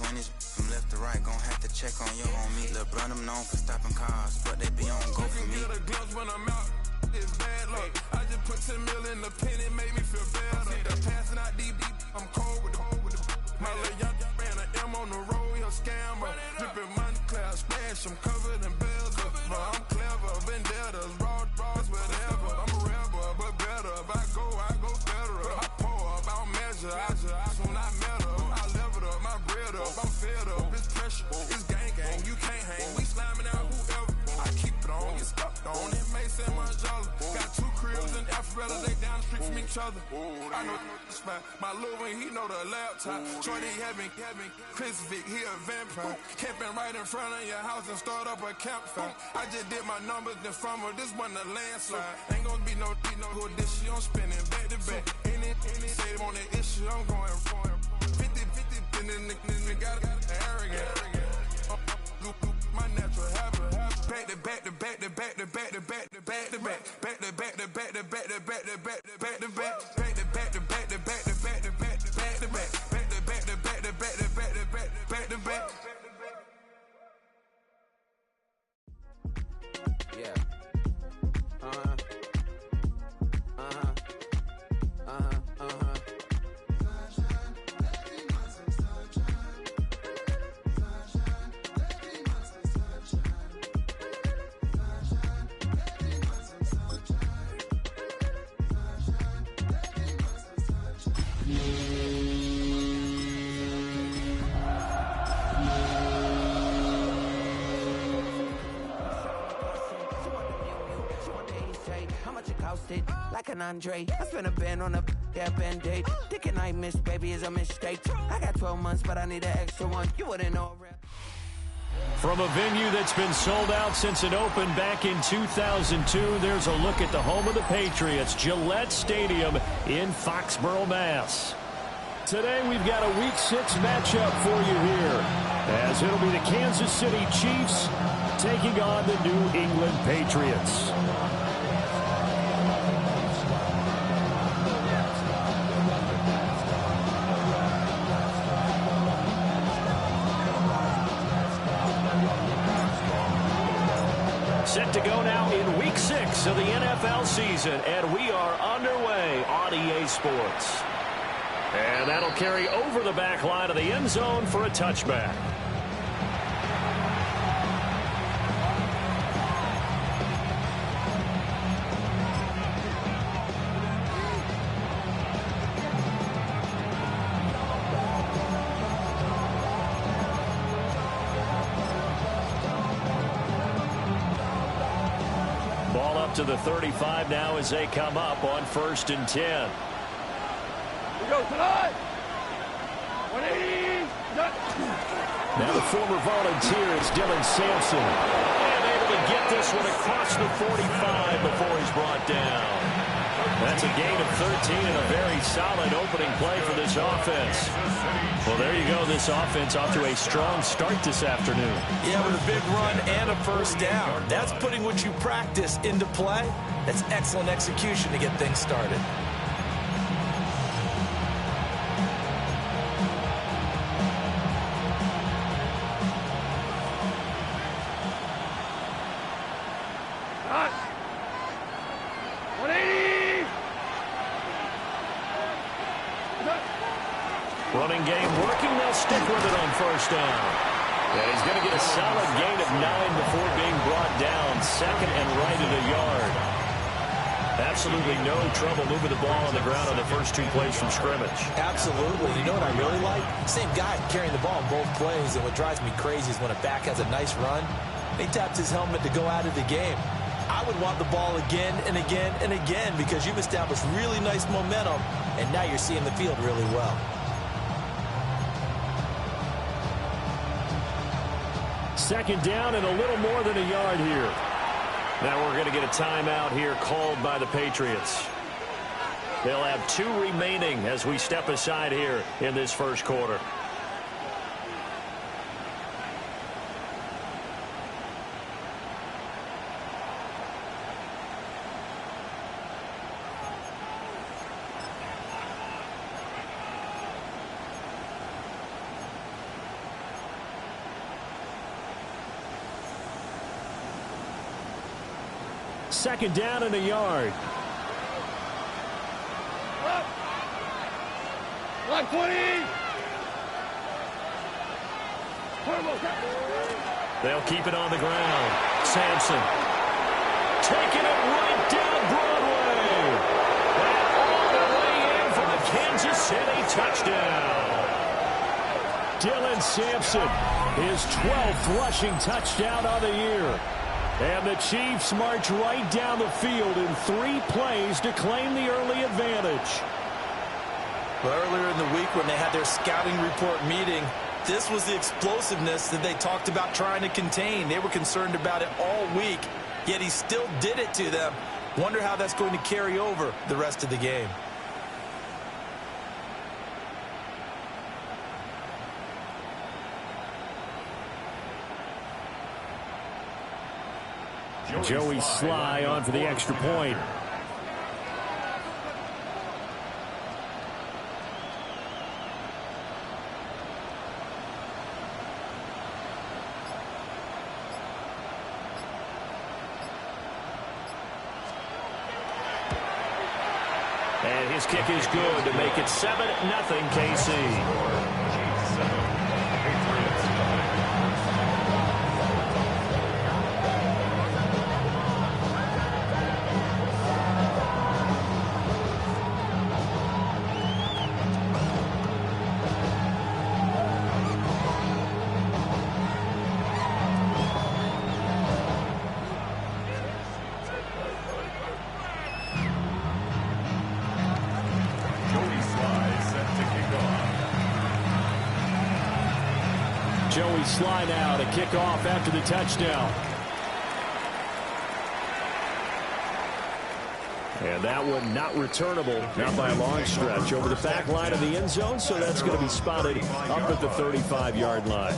20s from left to right, gon' have to check on your homie. Lil' bro, I'm known for stopping cars, but they be on go for me. You can get a glimpse when I'm out, it's bad luck. I just put 10 mil in the pen, it made me feel better. They're passing out deep, I'm cold with the my little young man, an M on the road, he a scammer. Drippin' money, cloud splash, I'm covered in bells. But I'm clever, vendettas, raws, whatever. I'm a rebel, but better. If I go better. I pour up, I don't measure. Soon I met her, I leveled up, my bread up. I'm fed up, it's pressure, it's gang, you can't hang. We slamming out whoever. I keep it on, get stuck on. It may say my jolly. Got 2 cribs in Alpharetta, they down the street from each other. I know this spot. My little one, he know the laptop. Shorty having Chris Vick, he a vampire. Camping right in front of your house and start up a campfire. I just did my numbers then from her, this wasn't a landslide. Ain't gonna be no good this shit, I'm spinning back to back. Any save on that issue, I'm going for it. 50, and then nigga got arrogant. My natural habit. Back to back to back to back to back to back to back to back. Back to back to back to back to back to back to back to back. Back to back to back to back to back to back to back to back. Back to back to back to back to back to back to back. Yeah. Like an Andre, I spent a band on a that band-aid. Thinking I missed, baby, is a mistake. I got 12 months, but I need an extra one. You wouldn't know. From a venue that's been sold out since it opened back in 2002, there's a look at the home of the Patriots, Gillette Stadium in Foxborough, Mass. Today we've got a Week 6 matchup for you here, as it'll be the Kansas City Chiefs taking on the New England Patriots. Set to go now in Week 6 of the NFL season, and we are underway on EA Sports. And that'll carry over the back line of the end zone for a touchback. Ball up to the 35 now as they come up on 1st and 10. Go tonight. 180. Now the former volunteer is Dylan Sampson. And able to get this one across the 45 before he's brought down. That's a gain of 13 and a very solid opening play for this offense. Well, there you go. This offense off to a strong start this afternoon. Yeah, with a big run and a first down. That's putting what you practice into play. That's excellent execution to get things started. Running game working. They'll stick with it on 1st down. And he's going to get a solid gain of 9 before being brought down. 2nd and right at a yard. Absolutely no trouble moving the ball on the ground on the first 2 plays from scrimmage. Absolutely. You know what I really like? Same guy carrying the ball in both plays. And what drives me crazy is when a back has a nice run, he taps his helmet to go out of the game. I would want the ball again and again and again because you've established really nice momentum, and now you're seeing the field really well. Second down and a little more than a yard here. Now we're going to get a timeout here called by the Patriots. They'll have 2 remaining as we step aside here in this first quarter. second down and a yard. Line 20. They'll keep it on the ground. Sampson taking it right down Broadway. And all the way in for the Kansas City touchdown. Dylan Sampson, his 12th rushing touchdown of the year. And the Chiefs march right down the field in 3 plays to claim the early advantage. Well, earlier in the week when they had their scouting report meeting, this was the explosiveness that they talked about trying to contain. They were concerned about it all week, yet he still did it to them. Wonder how that's going to carry over the rest of the game. Joey Sly on for the extra point. And his kick is good to make it 7-0 KC. Joey Sly now to kick off after the touchdown. And that one not returnable, not by a long stretch, over the back line of the end zone, so that's going to be spotted up at the 35-yard line.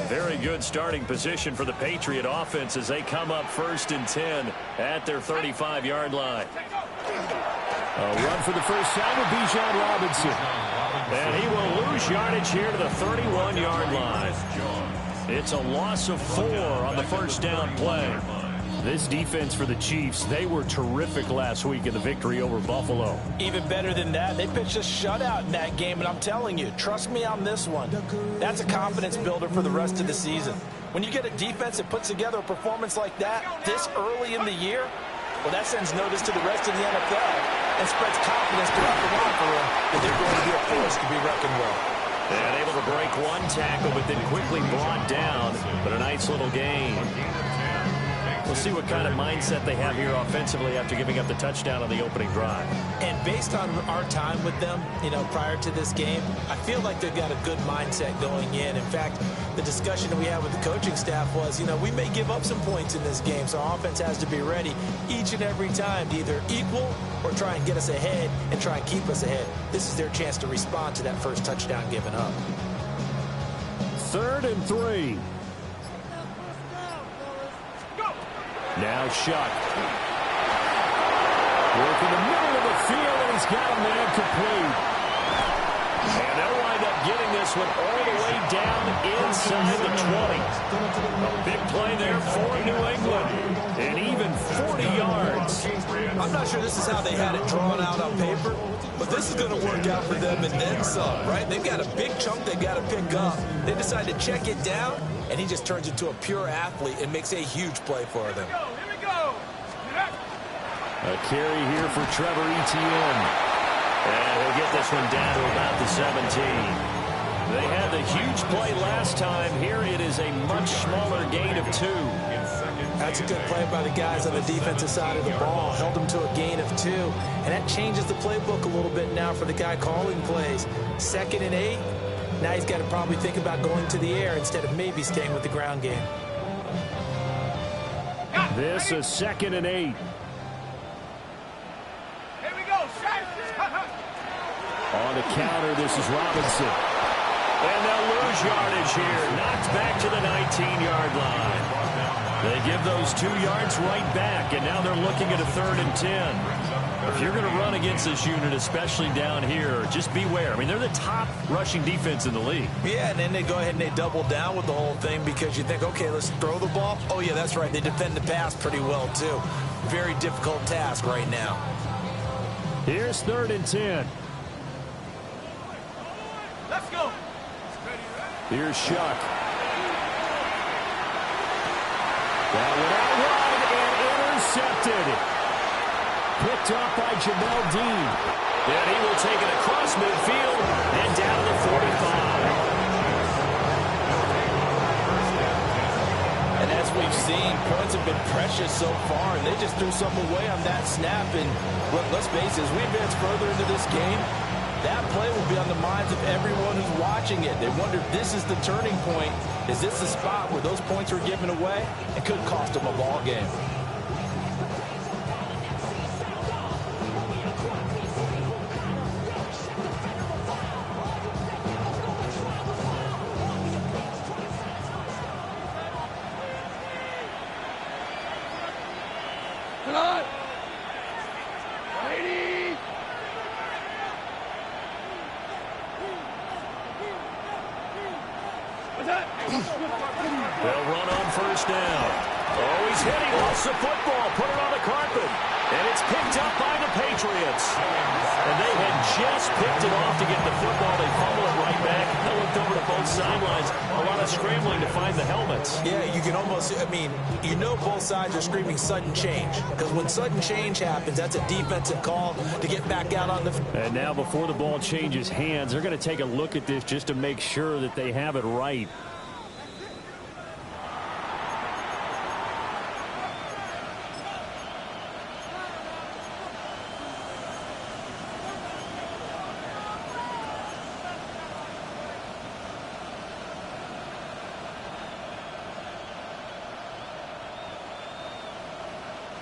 Very good starting position for the Patriot offense as they come up 1st and 10 at their 35-yard line. A run for the first time with Bijan Robinson. And he will lose yardage here to the 31-yard line. It's a loss of 4 on the first down play. This defense for the Chiefs, they were terrific last week in the victory over Buffalo. Even better than that, they pitched a shutout in that game, and I'm telling you, trust me on this one. That's a confidence builder for the rest of the season. When you get a defense that puts together a performance like that this early in the year, well, that sends notice to the rest of the NFL and spreads confidence throughout the locker room that they're going to be a force to be reckoned with. And able to break one tackle, but then quickly brought down. But a nice little gain. We'll see what kind of mindset they have here offensively after giving up the touchdown on the opening drive. And based on our time with them, prior to this game, I feel like they've got a good mindset going in. In fact, the discussion that we had with the coaching staff was, we may give up some points in this game, so our offense has to be ready each and every time to either equal or try and get us ahead and try and keep us ahead. This is their chance to respond to that first touchdown given up. 3rd and 3. Now Shuck. Work in the middle of the field, and he's got a man complete. And they'll wind up getting this one all the way down inside the 20. A big play there for New England. And even 40 yards. I'm not sure this is how they had it drawn out on paper, but this is going to work out for them and then some, right? They've got a big chunk they've got to pick up. They decide to check it down, and he just turns into a pure athlete and makes a huge play for them. A carry here for Trevor Etienne. And he'll get this one down to about the 17. They had the huge play last time. Here it is a much smaller gain of 2. That's a good play by the guys on the defensive side of the ball. Held them to a gain of 2. And that changes the playbook a little bit now for the guy calling plays. 2nd and 8. Now he's got to probably think about going to the air instead of maybe staying with the ground game. This is 2nd and 8. On the counter, this is Robinson. And they'll lose yardage here. Knocked back to the 19-yard line. They give those 2 yards right back, and now they're looking at a 3rd and 10. If you're going to run against this unit, especially down here, just beware. I mean, they're the top rushing defense in the league. Yeah, and then they go ahead and they double down with the whole thing because you think, okay, let's throw the ball. Oh, yeah, that's right. They defend the pass pretty well, too. Very difficult task right now. Here's 3rd and 10. Let's go. Here's Shuck. That one out wide and intercepted. Picked off by Jamel Dean. And he will take it across midfield and down to the 45. And as we've seen, points have been precious so far, and they just threw something away on that snap. And let's face it, as we advance further into this game, that play will be on the minds of everyone who's watching it. They wonder if this is the turning point. Is this the spot where those points were given away? It could cost them a ball game. Come on. 80. What's that? They'll run on 1st down. Oh, he's hit. He lost the football. Put it on the carpet. And it's picked up by the Patriots. And they had just picked it off to get the football. They fumble it right back. They looked over to both sidelines. A lot of scrambling to find the helmets. Yeah, you can almost, I mean, you know both sides are screaming sudden change. Because when sudden change happens, that's a defensive call to get back out on the... And now before the ball changes hands, they're going to take a look at this just to make sure that they have it right.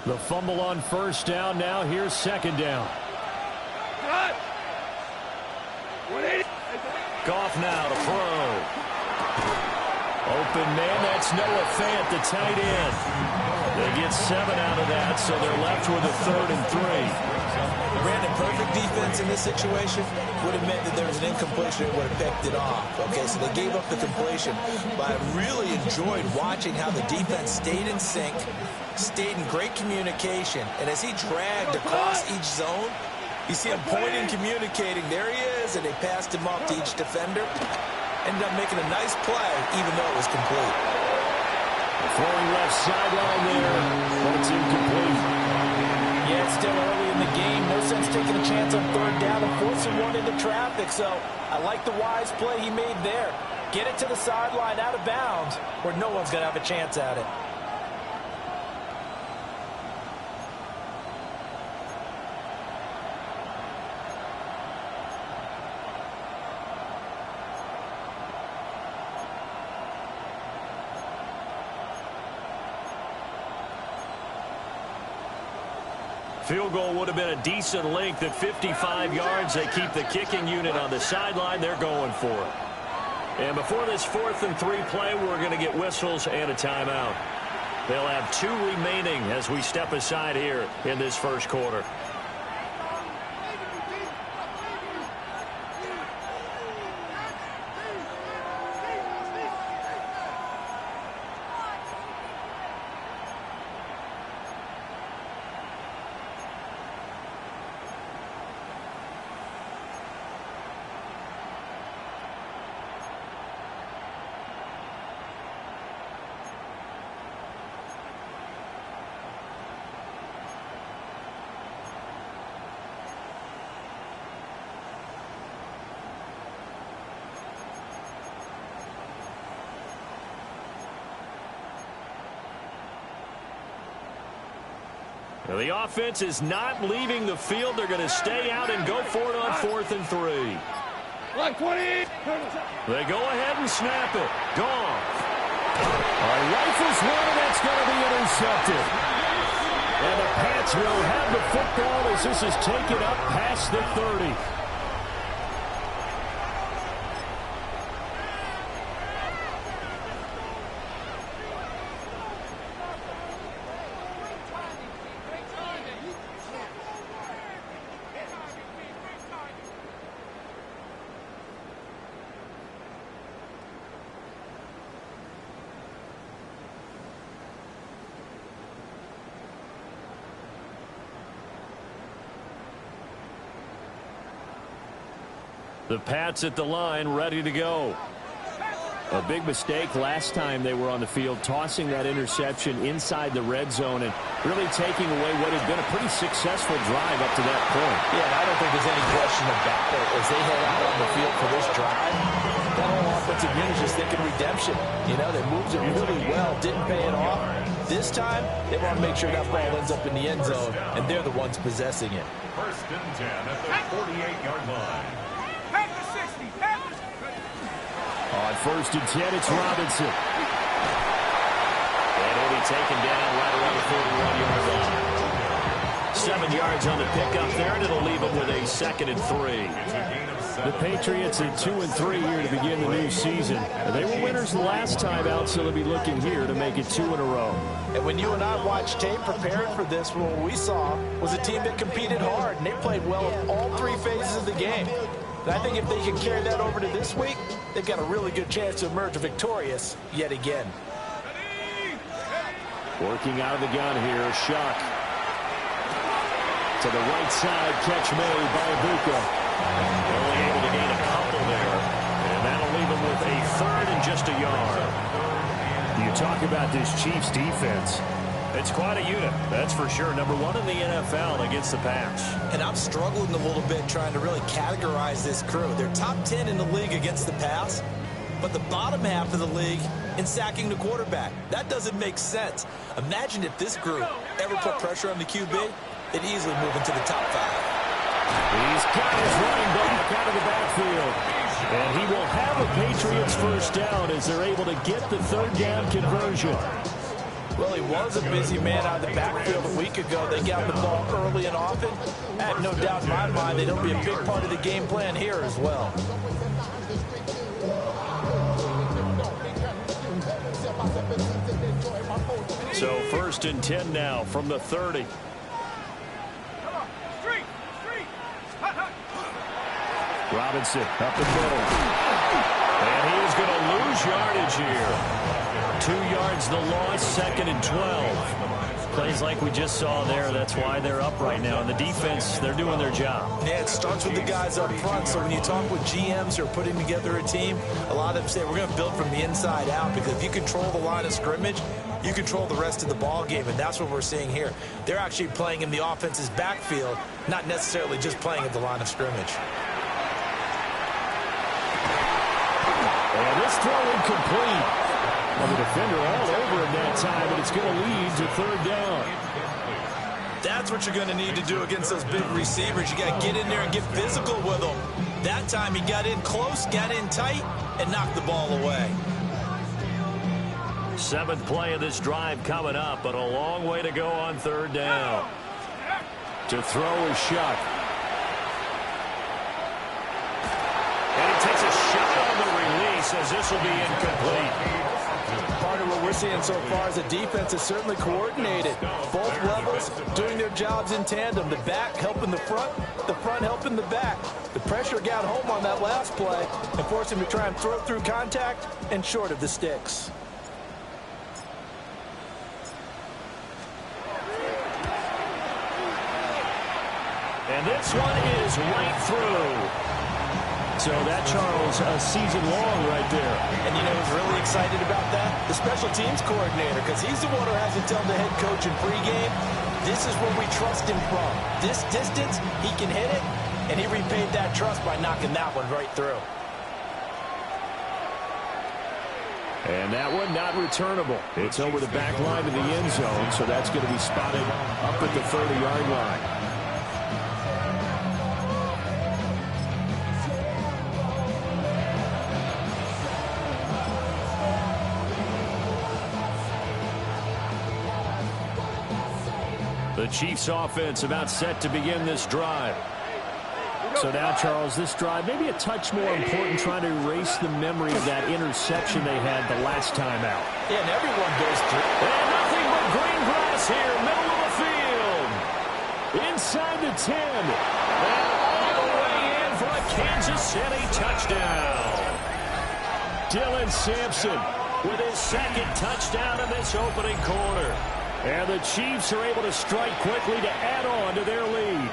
The fumble on 1st down. Now here's 2nd down. Cut. 180. Goff now to throw. Open man, that's Noah Fant, the tight end. They get 7 out of that, so they're left with a 3rd and 3. Brandon, perfect defense in this situation would have meant that there was an incompletion and would have picked it off. Okay, so they gave up the completion. But I really enjoyed watching how the defense stayed in sync, stayed in great communication. And as he dragged across each zone, you see him pointing, communicating. There he is, and they passed him off to each defender. Ended up making a nice play, even though it was complete. Throwing left sideline there, but it's incomplete. Yeah, it's still early in the game. No sense taking a chance on 3rd down and forcing one into traffic. So I like the wise play he made there. Get it to the sideline out of bounds where no one's going to have a chance at it. Field goal would have been a decent length at 55 yards. They keep the kicking unit on the sideline. They're going for it. And before this 4th and 3 play, we're going to get whistles and a timeout. They'll have 2 remaining as we step aside here in this 1st quarter. The offense is not leaving the field. They're going to stay out and go for it on 4th and 3. 120. They go ahead and snap it. Gone. Rifles one, and that's going to be intercepted. And the Pats will have the football as this is taken up past the 30. The Pats at the line, ready to go. A big mistake last time they were on the field, tossing that interception inside the red zone and really taking away what had been a pretty successful drive up to that point. Yeah, and I don't think there's any question about it. As they head out on the field for this drive, that whole offensive unit is just thinking redemption. You know, they moved it really well, didn't pay it off. This time, they want to make sure that ball ends up in the end zone, and they're the ones possessing it. 1st and 10 at the 48-yard line. On 1st and 10, it's Robinson. And he'll be taken down right around the 41-yard line. 7 yards on the pickup there, and it'll leave him with a 2nd and 3. The Patriots at 2-3 here to begin the new season. They were winners last time out, so they'll be looking here to make it 2 in a row. And when you and I watched tape preparing for this, what we saw was a team that competed hard, and they played well in all 3 phases of the game. And I think if they can carry that over to this week, they've got a really good chance to emerge victorious yet again. Working out of the gun here, Shuck. To the right side, catch made by Ibuka. Only able to gain a couple there. And that'll leave him with a 3rd and just a yard. You talk about this Chiefs defense. It's quite a unit, that's for sure. Number 1 in the NFL against the pass. And I'm struggling a little bit trying to really categorize this crew. They're top 10 in the league against the pass, but the bottom half of the league in sacking the quarterback. That doesn't make sense. Imagine if this group ever put pressure on the QB, they'd easily move into the top 5. He's got his running back out of the backfield. And he will have a Patriots first down as they're able to get the 3rd down conversion. Well, he was a busy man out of the backfield a week ago. They got the ball early and often. I have no doubt in my mind that he'll be a big part of the game plan here as well. So 1st and 10 now from the 30. Robinson up the middle. And he is going to lose yardage here. 2 yards the loss, 2nd and 12. Plays like we just saw there. That's why they're up right now. And the defense, they're doing their job. Yeah, it starts with the guys up front. So when you talk with GMs who are putting together a team, a lot of them say we're going to build from the inside out, because if you control the line of scrimmage, you control the rest of the ball game, and that's what we're seeing here. They're actually playing in the offense's backfield, not necessarily just playing at the line of scrimmage. And this throw incomplete. Well, the defender all over him that time, and it's going to lead to 3rd down. That's what you're going to need to do against those big receivers. You got to get in there and get physical with them. That time he got in close, got in tight, and knocked the ball away. 7th play of this drive coming up, but a long way to go on 3rd down. To throw is Shuck. And he takes a shot on the release as this will be incomplete. Part of what we're seeing so far is the defense is certainly coordinated. Both levels doing their jobs in tandem. The back helping the front helping the back. The pressure got home on that last play and forced him to try and throw through contact and short of the sticks. And this one is right through. So that, Charles, a season long right there. And you know who's really excited about that? The special teams coordinator, because he's the one who has to tell the head coach in pregame, this is where we trust him from. This distance, he can hit it, and he repaid that trust by knocking that one right through. And that one not returnable. It's over the back line of the end zone, so that's going to be spotted up at the 30-yard line. The Chiefs offense about set to begin this drive. So now, Charles, this drive maybe a touch more important, trying to erase the memory of that interception they had the last time out. Yeah, and everyone goes through. And nothing but green grass here, middle of the field. Inside the 10. And all the way in for a Kansas City touchdown. Dylan Sampson with his 2nd touchdown in this opening quarter. And the Chiefs are able to strike quickly to add on to their lead.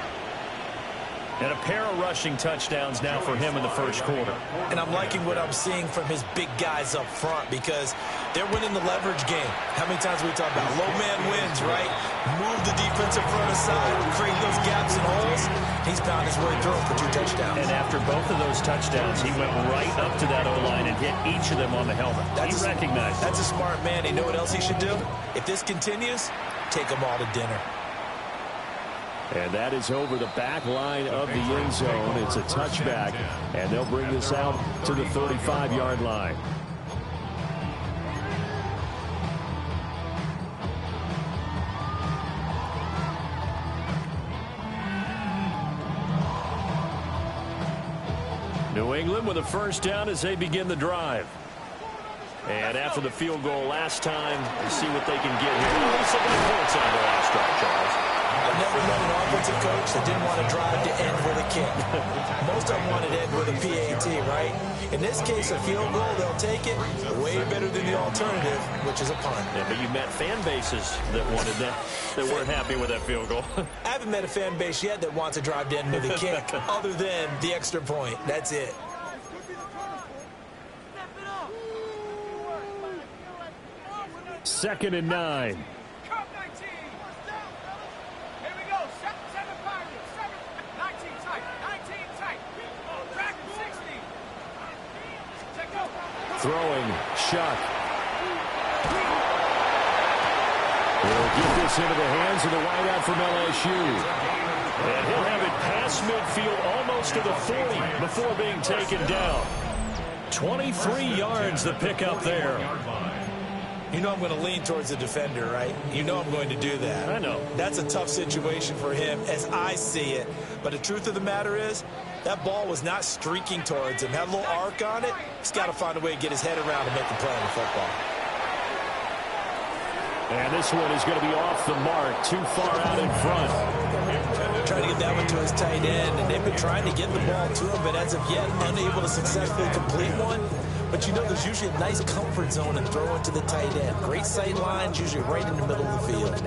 And a pair of rushing touchdowns now for him in the first quarter. And I'm liking what I'm seeing from his big guys up front because they're winning the leverage game. How many times we talk about low man wins, right? Move the defensive front aside, create those gaps and holes. He's pounding his way through for 2 touchdowns. And after both of those touchdowns, he went right up to that O-line and hit each of them on the helmet. He recognized it. That's a smart man. You know what else he should do? If this continues, take them all to dinner. And that is over the back line of the end zone. It's a touchback, and they'll bring this out to the 35-yard line. New England with a first down as they begin the drive. And after the field goal last time, we'll see what they can get here. At least they got points on the last drive, Charles. I've never met an offensive coach that didn't want to drive to end with a kick. Most of them wanted to end with a PAT, right? In this case, a field goal, they'll take it. Way better than the alternative, which is a punt. Yeah, but you met fan bases that wanted that, that weren't happy with that field goal. I haven't met a fan base yet that wants to drive to end with a kick, other than the extra point. That's it. Second and 9. Throwing, Shuck. He'll get this into the hands of the wideout from LSU. And he'll have it past midfield almost to the 40 before being taken down. 23 yards the pickup there. You know I'm going to lean towards the defender, right? You know I'm going to do that. I know. That's a tough situation for him as I see it. But the truth of the matter is, that ball was not streaking towards him. Had a little arc on it. He's got to find a way to get his head around and make the play on the football. And this one is going to be off the mark, too far out in front. Trying to get that one to his tight end, and they've been trying to get the ball to him, but as of yet, unable to successfully complete one. But you know there's usually a nice comfort zone and throw it to the tight end. Great sight lines, usually right in the middle of the field.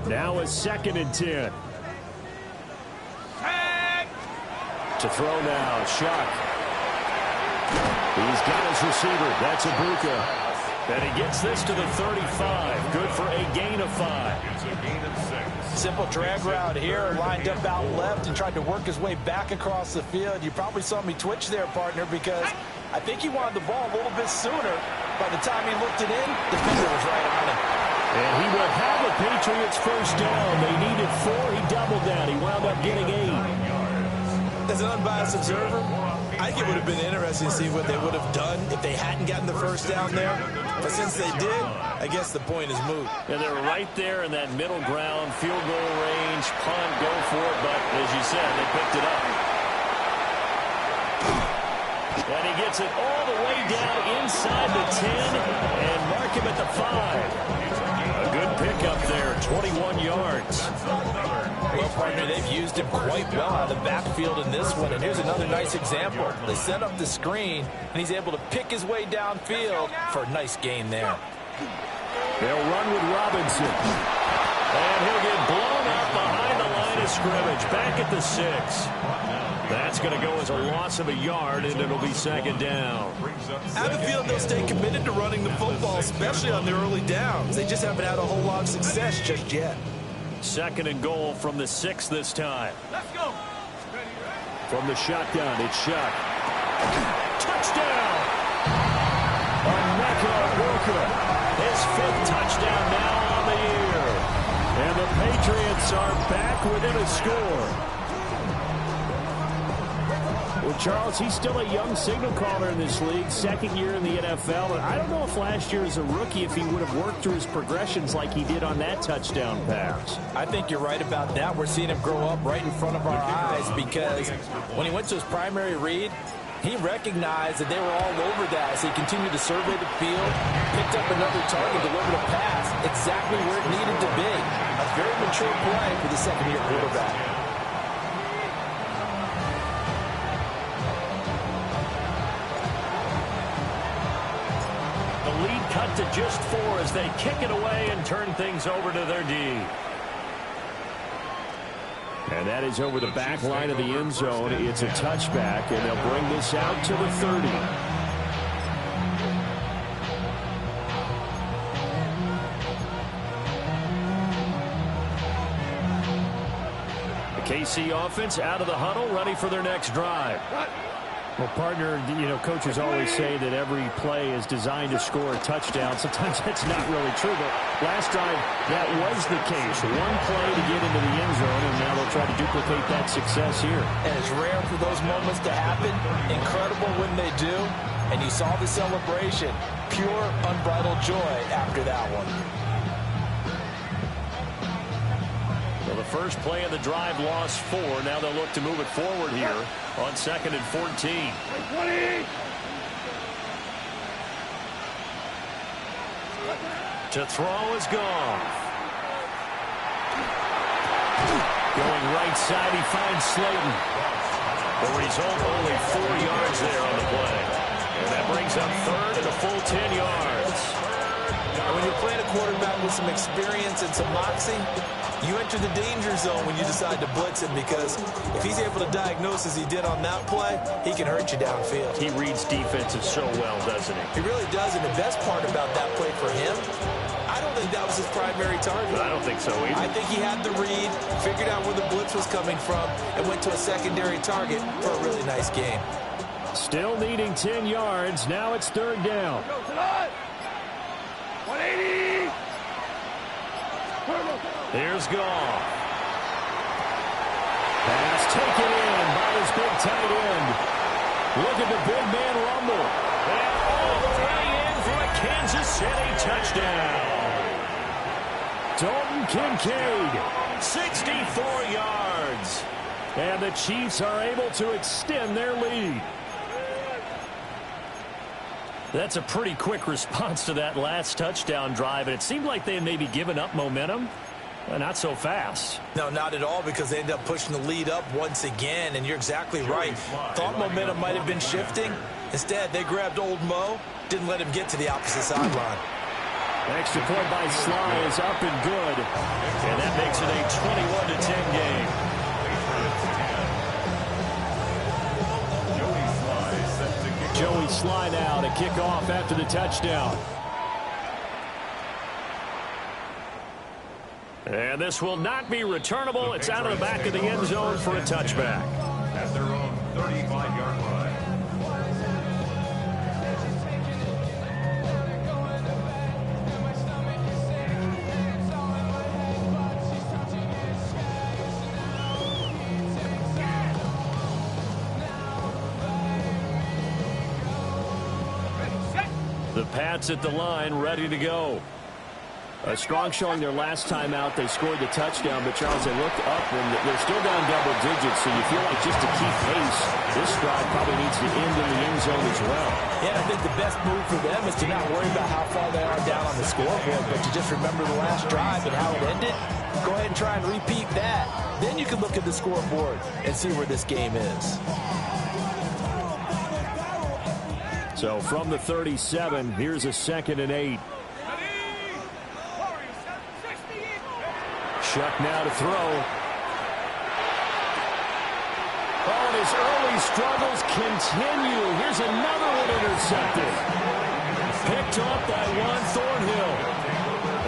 Now a second and 10. To throw now, Shuck. He's got his receiver. That's Ibuka. And he gets this to the 35. Good for a gain of 5. Simple drag route here, lined up out left and tried to work his way back across the field. You probably saw me twitch there, partner, because I think he wanted the ball a little bit sooner. By the time he looked it in, the defender was right on him. And he will have the Patriots first down. They needed 4. He doubled down. He wound up getting 8. As an unbiased observer, I think it would have been interesting to see what they would have done if they hadn't gotten the first down there. But since they did, I guess the point is moot. And they're right there in that middle ground, field goal range, punt, go for it. But as you said, they picked it up. And he gets it all the way down inside the 10 and mark him at the 5. A good pickup there, 21 yards. Well, partner, they've used him quite well out of the backfield in this one. And here's another nice example. They set up the screen, and he's able to pick his way downfield for a nice gain there. They'll run with Robinson. And he'll get blown out behind the line of scrimmage. Back at the 6. That's going to go as a loss of a yard, and it'll be second down. I have a feeling they'll stay committed to running the football, especially on their early downs. They just haven't had a whole lot of success just yet. Second and goal from the 6 this time. Let's go. From the shotgun, it's Shuck. Touchdown! Emeka Walker. His 5th touchdown now on the year. And the Patriots are back within a score. Well, Charles, he's still a young signal caller in this league, second year in the NFL. And I don't know if last year as a rookie, if he would have worked through his progressions like he did on that touchdown pass. I think you're right about that. We're seeing him grow up right in front of our eyes because when he went to his primary read, he recognized that they were all over that as he continued to survey the field, picked up another target, delivered a pass exactly where it needed to be. A very mature play for the second-year quarterback. to just 4 as they kick it away and turn things over to their D. And that is over the back line of the end zone. It's a touchback, and they'll bring this out to the 30. KC offense out of the huddle, ready for their next drive. Well, partner, you know, coaches always say that every play is designed to score a touchdown. Sometimes that's not really true, but last drive, that was the case. One play to get into the end zone, and now they'll try to duplicate that success here. And it's rare for those moments to happen. Incredible when they do. And you saw the celebration. Pure, unbridled joy after that one. Well, the first play of the drive lost 4. Now they'll look to move it forward here on 2nd and 14. 20. To throw is Goff. Going right side, he finds Slayton. The result, only 4 yards there on the play. And that brings up 3rd and a full 10 yards. When you're playing a quarterback with some experience and some moxie, you enter the danger zone when you decide to blitz him, because if he's able to diagnose as he did on that play, he can hurt you downfield. He reads defenses so well, doesn't he? He really does, and the best part about that play for him, I don't think that was his primary target. I don't think so either. I think he had the read, figured out where the blitz was coming from, and went to a secondary target for a really nice game. Still needing 10 yards. Now it's 3rd down. 180. Here's Goff. Pass taken in by his big tight end. Look at the big man rumble. And all the way in for a Kansas City touchdown. Dalton Kincaid, 64 yards. And the Chiefs are able to extend their lead. That's a pretty quick response to that last touchdown drive, and it seemed like they had maybe given up momentum. Not so fast. No, not at all, because they ended up pushing the lead up once again, and you're exactly right. Thought momentum might have been shifting. Instead, they grabbed old Mo, didn't let him get to the opposite sideline. Extra point by Sly is up and good, and that makes it a 21-10 game. Joey Sly now to kick off after the touchdown. And this will not be returnable. It's out of the back of the end zone for a touchback. At their own 35-yard line. The Pats at the line, ready to go. A strong showing their last time out. They scored the touchdown, but Charles, they looked up and they're still down double digits, so you feel like just to keep pace, this drive probably needs to end in the end zone as well. Yeah, I think the best move for them is to not worry about how far they are down on the scoreboard, but to just remember the last drive and how it ended. Go ahead and try and repeat that. Then you can look at the scoreboard and see where this game is. So from the 37, here's a 2nd and 8. Shuck now to throw. Oh, and his early struggles continue. Here's another one intercepted. Picked off by Juan Thornhill.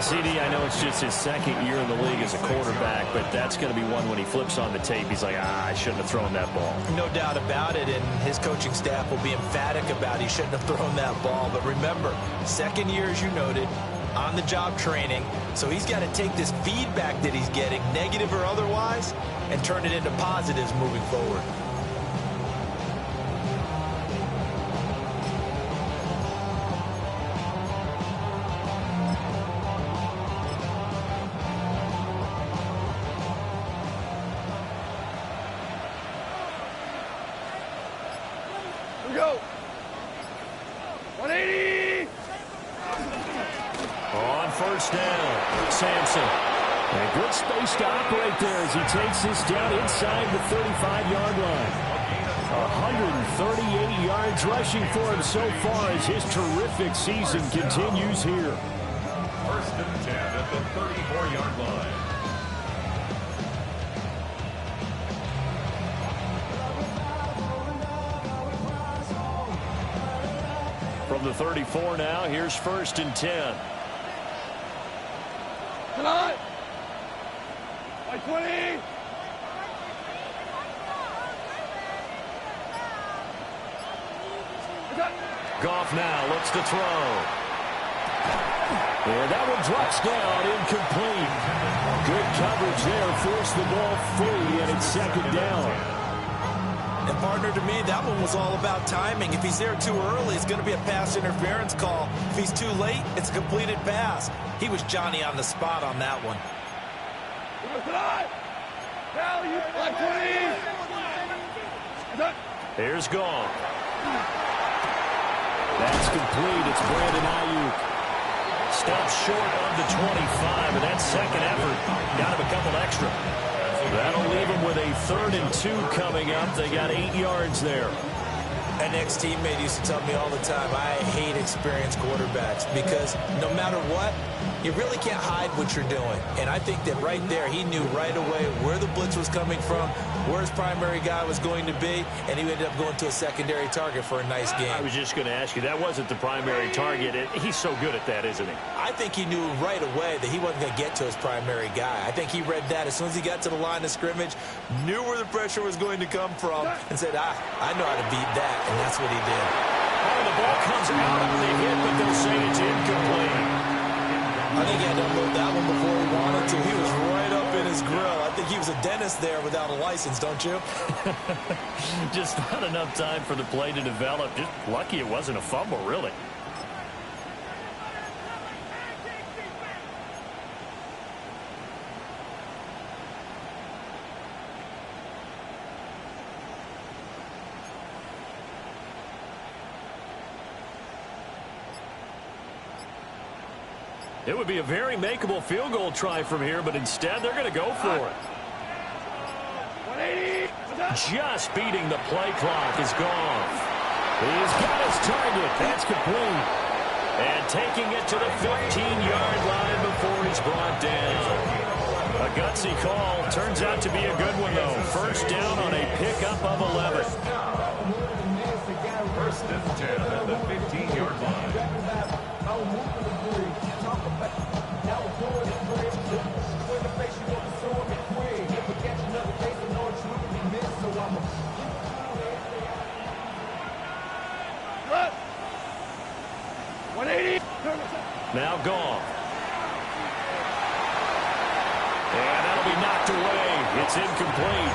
CD, I know it's just his 2nd year in the league as a quarterback, but that's going to be one when he flips on the tape. He's like, I shouldn't have thrown that ball. No doubt about it, and his coaching staff will be emphatic about he shouldn't have thrown that ball. But remember, 2nd year, as you noted, on-the-job training, so he's got to take this feedback that he's getting, negative or otherwise, and turn it into positives moving forward. Here we go. 180. On 1st down, Sampson. And good space to operate there as he takes this down inside the 35-yard line. 138 yards rushing for him so far as his terrific season continues here. First and 10 at the 34-yard line. From the 34 now, here's first and 10. Come on! By 20! Goff now looks to throw. And that one drops down, incomplete. Good coverage there, forced the ball free, and it's second down. And partner, to me, that one was all about timing. If he's there too early, it's going to be a pass interference call. If he's too late, it's a completed pass. He was Johnny on the spot on that one. Here's Goff. That's complete. It's Brandon Ayuk. Stops short of the 25, and that second effort got him a couple extra. That'll leave him with a 3rd and 2 coming up. They got 8 yards there. An ex-teammate used to tell me all the time, I hate experienced quarterbacks because no matter what, you really can't hide what you're doing. And I think that right there, he knew right away where the blitz was coming from, where his primary guy was going to be, and he ended up going to a secondary target for a nice game. I was just going to ask you, that wasn't the primary target. He's so good at that, isn't he? I think he knew right away that he wasn't going to get to his primary guy. I think he read that as soon as he got to the line of scrimmage, knew where the pressure was going to come from, and said, I know how to beat that, and that's what he did. Oh, the ball comes out of the hit, but they'll say it's incomplete. I think he had to unload that one before he wanted to. He was right up in his grill. I think he was a dentist there without a license, don't you? Just not enough time for the play to develop. Just lucky it wasn't a fumble, really. It would be a very makeable field goal try from here, but instead they're going to go for it. Just beating the play clock is Goff. He's got his target. That's complete. And taking it to the 15-yard line before he's brought down. A gutsy call. Turns out to be a good one, though. First down on a pickup of 11. First and 10 at the 15-yard line. Now Goff. And that'll be knocked away. It's incomplete.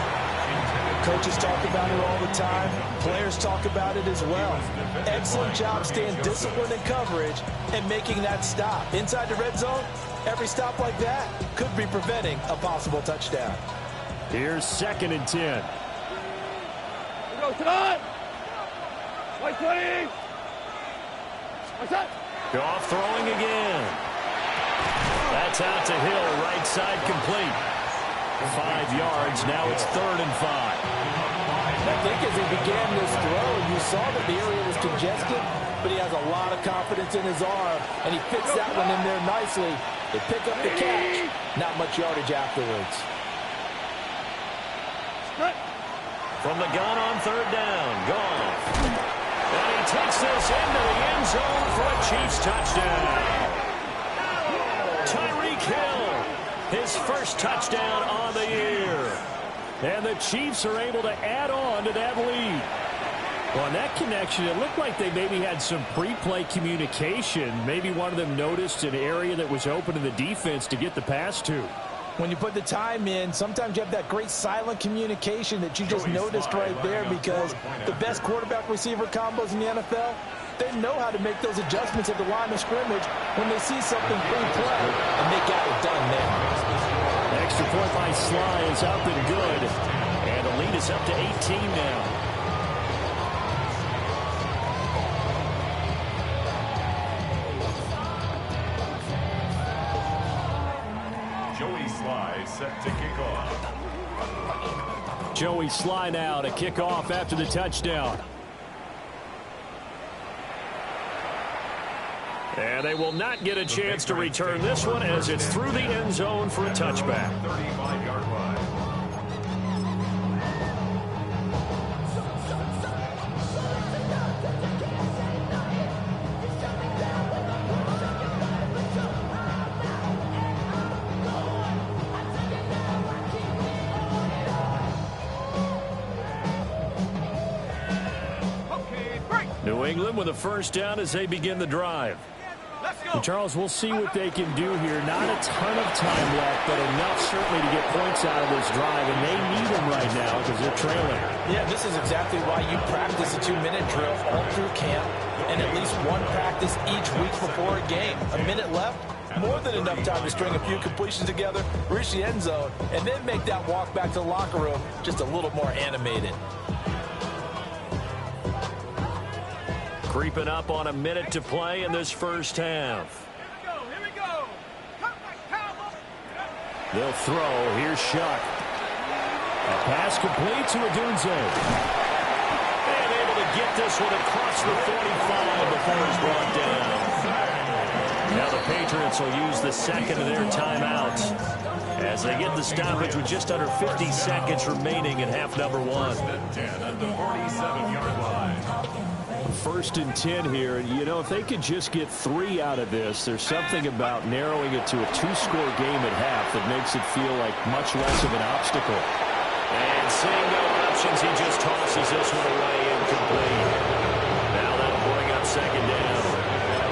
Coaches talk about it all the time. Players talk about it as well. Excellent job staying disciplined in coverage and making that stop. Inside the red zone, every stop like that could be preventing a possible touchdown. Here's 2nd and 10. Go, Todd! White 20! What's that? Goff throwing again. That's out to Hill, right side complete. 5 yards, now it's 3rd and 5. I think as he began this throw, you saw that the area was congested, but he has a lot of confidence in his arm, and he fits that one in there nicely. They pick up the catch, not much yardage afterwards. From the gun on 3rd down, Goff. And he takes this into the end zone for a Chiefs touchdown. Tyreek Hill, his first touchdown on the year. And the Chiefs are able to add on to that lead. Well, on that connection, it looked like they maybe had some pre-play communication. Maybe one of them noticed an area that was open to the defense to get the pass to. When you put the time in, sometimes you have that great silent communication that you just noticed right there, because the best quarterback-receiver combos in the NFL, they know how to make those adjustments at the line of scrimmage when they see something pre-play, and they got it done there. Extra point by Sly is up and good, and the lead is up to 18 now. set to kick off. Joey Sly now to kick off after the touchdown. And they will not get a chance to return this one as it's through the end zone for a touchback. 35-yard line. New England with a first down as they begin the drive. And Charles, we'll see what they can do here. Not a ton of time left, but enough certainly to get points out of this drive, and they need them right now because they're trailing. Yeah, this is exactly why you practice a 2-minute drill all through camp and at least one practice each week before a game. A minute left, more than enough time to string a few completions together, reach the end zone, and then make that walk back to the locker room just a little more animated. Creeping up on a minute to play in this first half. Here we go. They'll throw. Here's Shuck. A pass complete to Odunze. And able to get this one across the 45 before it's brought down. Now the Patriots will use the second of their timeouts as they get the stoppage with just under 50 seconds remaining in half number one. 10 at the 47-yard line. First and 10 here. You know, if they could just get 3 out of this, there's something about narrowing it to a 2-score game at half that makes it feel like much less of an obstacle. And seeing no options, he just tosses this one away incomplete. Now that'll bring up second down.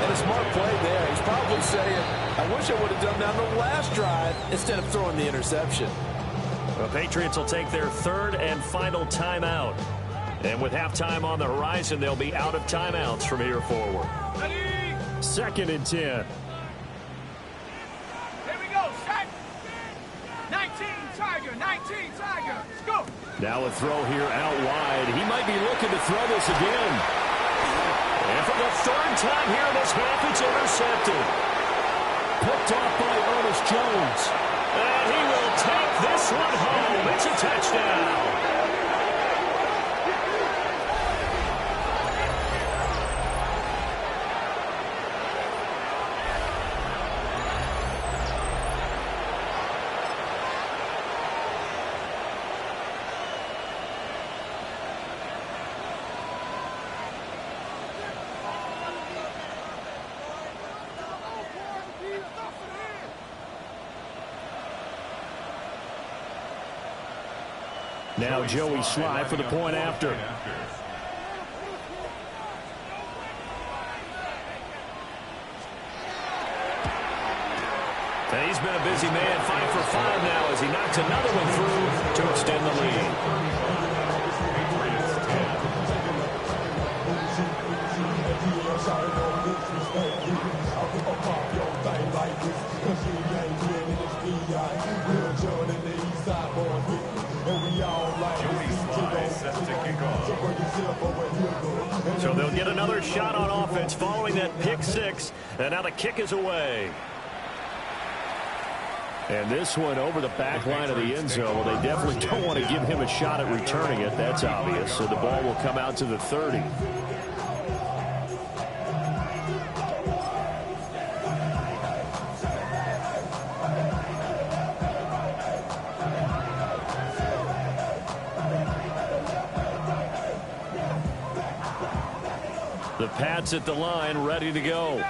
And a smart play there. He's probably saying, I wish I would have done that on the last drive instead of throwing the interception. The Patriots will take their third and final timeout. And with halftime on the horizon, they'll be out of timeouts from here forward. Ready? Second and 10. Here we go. Set. 19 Tiger. 19 Tiger. Let's go. Now a throw here out wide. He might be looking to throw this again. And for the third time here in this half, it's intercepted. Picked off by Ernest Jones. And he will take this one home. It's a touchdown. Now Joey Sly for the point after. And he's been a busy man, 5 for 5 now as he knocks another one through to extend the lead. So they'll get another shot on offense following that pick six. And now the kick is away. And this one over the back line of the end zone. Well, they definitely don't want to give him a shot at returning it. That's obvious. So the ball will come out to the 30. The Pats at the line, ready to go.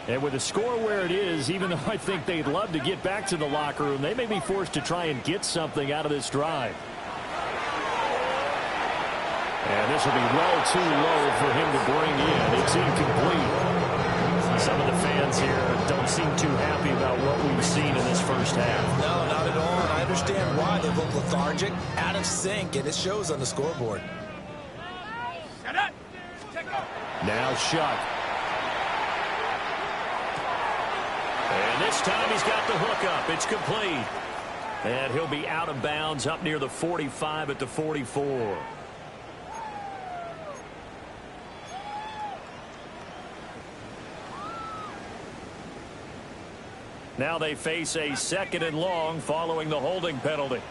And with the score where it is, even though I think they'd love to get back to the locker room, they may be forced to try and get something out of this drive. And this will be well too low for him to bring in. It's incomplete. Some of the fans here don't seem too happy about what we've seen in this first half. No, not at all. And I understand why. They look lethargic, out of sync, and it shows on the scoreboard. Set up. Now Shuck. And this time he's got the hook up. It's complete. And he'll be out of bounds up near the 45 at the 44. Now they face a 2nd and long following the holding penalty.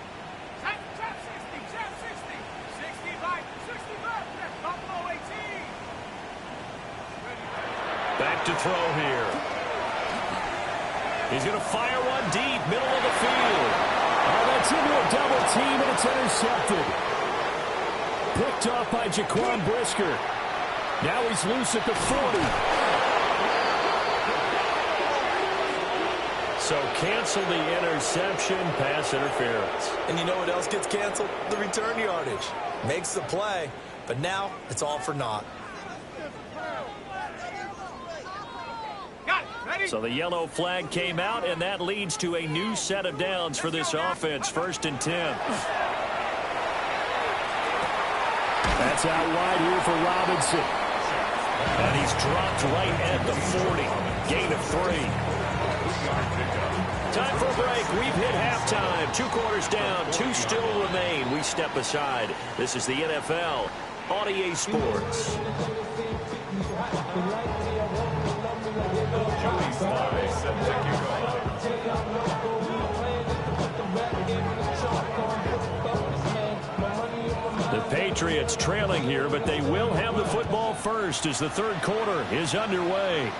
Trap 60, 65, that's Buffalo 18. Back to throw here. He's going to fire one deep, middle of the field. Oh, that's into a double team, and it's intercepted. Picked off by Jaquan Brisker. Now he's loose at the 40. So cancel the interception, pass interference. And you know what else gets canceled? The return yardage. Makes the play, but now it's all for naught. So the yellow flag came out, and that leads to a new set of downs for this offense. 1st and 10. That's out wide here for Robinson. And he's dropped right at the 40. Gain of 3. Time for a break. We've hit halftime. 2 quarters down. 2 still remain. We step aside. This is the NFL on EA Sports. The Patriots trailing here, but they will have the football first as the 3rd quarter is underway.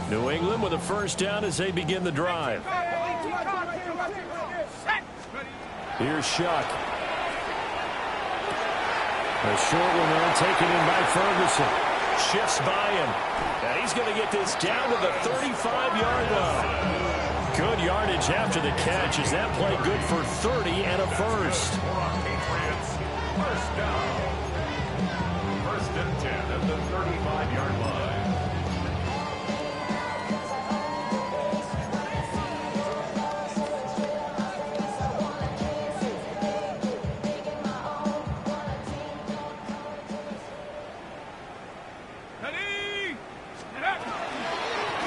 New England with a 1st down as they begin the drive. Here's Shuck. A short one there taken in by Ferguson. Shifts by him. And he's going to get this down to the 35-yard line. Good yardage after the catch. Is that play good for 30 and a first? Patriots, 1st down. 1st and 10 at the 35-yard line.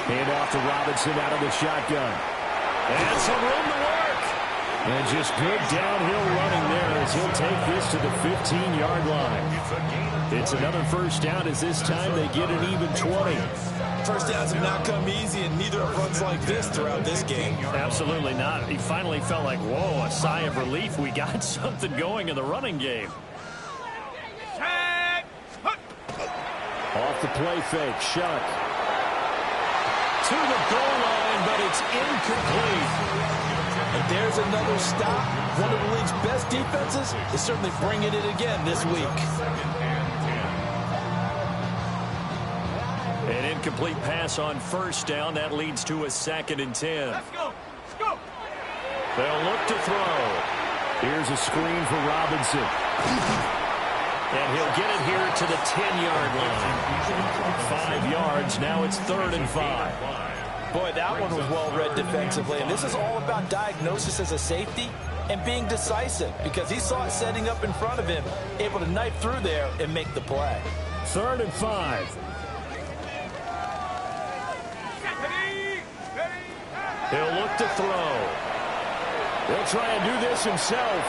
Hand off to Robinson out of the shotgun. And some room to work. And just good downhill running there as he'll take this to the 15-yard line. It's another 1st down as this time they get an even 20. 1st downs have not come easy, and neither have runs like this throughout this game. Absolutely not. He finally felt like, whoa, a sigh of relief. We got something going in the running game. Off the play fake, Shuck. To the goal line, but it's incomplete. And there's another stop. One of the league's best defenses is certainly bringing it again this week. An incomplete pass on 1st down. That leads to a 2nd and 10. Let's go. They'll look to throw. Here's a screen for Robinson. And he'll get it here to the 10-yard line. 5 yards. Now it's 3rd and 5. Boy, that one was well read defensively. And this is all about diagnosis as a safety and being decisive because he saw it setting up in front of him, able to knife through there and make the play. 3rd and 5. He'll look to throw. He'll try and do this himself.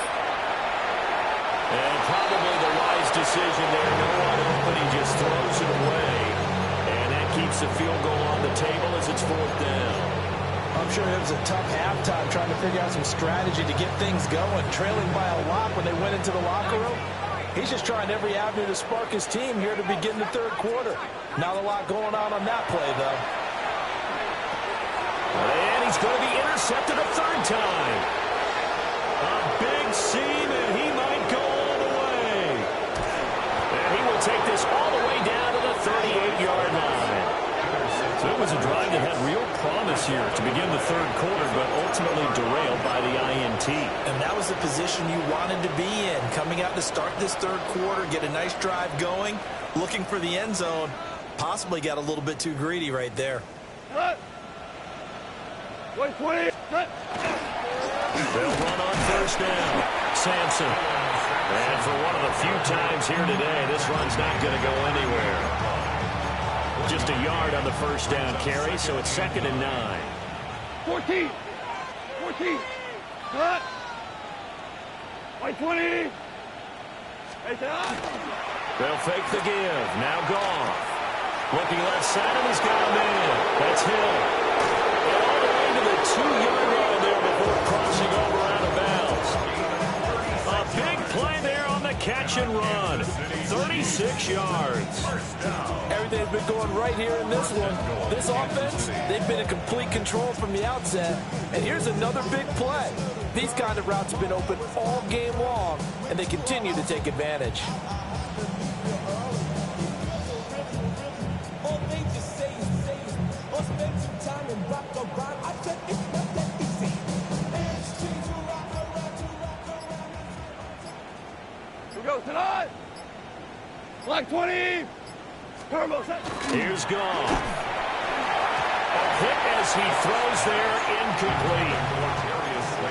And probably the wise decision there. No one open. He just throws it away. And that keeps the field goal on the table as it's 4th down. I'm sure it was a tough halftime trying to figure out some strategy to get things going. Trailing by a lot when they went into the locker room. He's just trying every avenue to spark his team here to begin the 3rd quarter. Not a lot going on that play, though. And he's going to be intercepted a 3rd time. A big seam, and he might go all the way. And he will take this all the way down to the 38-yard line. So it was a drive that had real promise here to begin the 3rd quarter, but ultimately derailed by the INT. And that was the position you wanted to be in. Coming out to start this 3rd quarter, get a nice drive going, looking for the end zone. Possibly got a little bit too greedy right there. They'll run on 1st down. Sampson. And for one of the few times here today, this run's not going to go anywhere. Just a yard on the 1st down carry, so it's 2nd and 9. 14. Cut. White 20. They'll fake the give. Now Goff. Looking left side, and he's got a man. That's Hill. And all the way to the 2-yard line there before crossing over out of bounds. A big play there on the catch and run. 36 yards. Everything's been going right here in this one. This offense, they've been in complete control from the outset. And here's another big play. These kind of routes have been open all game long, and they continue to take advantage. Here we go, tonight. Black 20. Turbo set. Here's Goff. A hit as he throws there, incomplete.